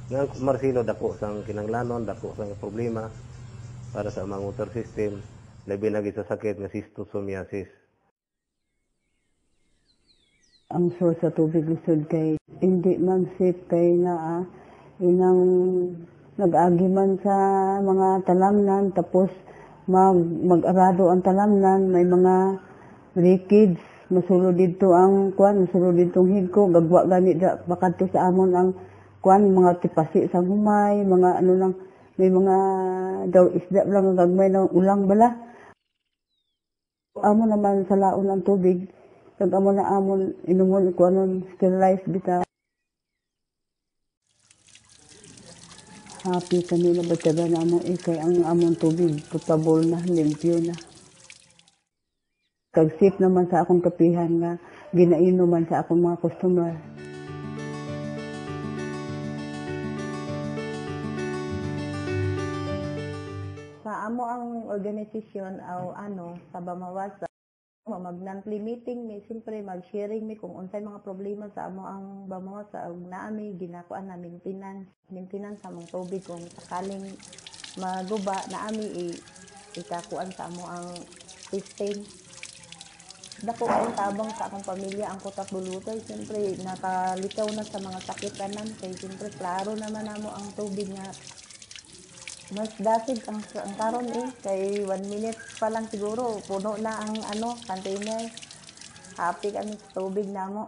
Nga Marcelo dako sang kinanglanon, dako sang problema para sa amang water system, labi na gid sa sakit nga schistosomiasis. Ang source sa tubig lisod kay hindi man safe kay inang nag-agi man sa mga talamnan tapos mag-arado ang talamnan, may mga leakage, masulod dito ang kwan, masulod dito ang higko, gagwa gani bakadto sa amon ang kwan, mga tipasi sa humay, mga ano lang, may mga daw isda lang gagmay ng ulang bala. Amo naman sa laon ang tubig, kag amo na amon inumon ko anon sterilized bitaw. Happy kami na bataga na among ikay ang among tubig, potable na, limpyo na. Kag safe naman sa akong kapihan nga ginainom man sa akong mga customer. Sa amo ang organisasyon sa Bamawasa, mag-monthly meeting mi, siyempre mag-sharing mi kung unsay mga problema sa amo ang Bamawasa ug naami ginakuan na maintenance sa among tubig kung sakaling maguba naami ikakuan sa amo ang system. Dako kayong tabang sa akong pamilya ang kutak bulutay, siyempre nakalikaw na sa mga sakit tanan kay siyempre klaro naman namo ang tubig nga mas dasig ang karon kay 1 minute pa lang siguro puno na ang container. Happy kami sa tubig namo.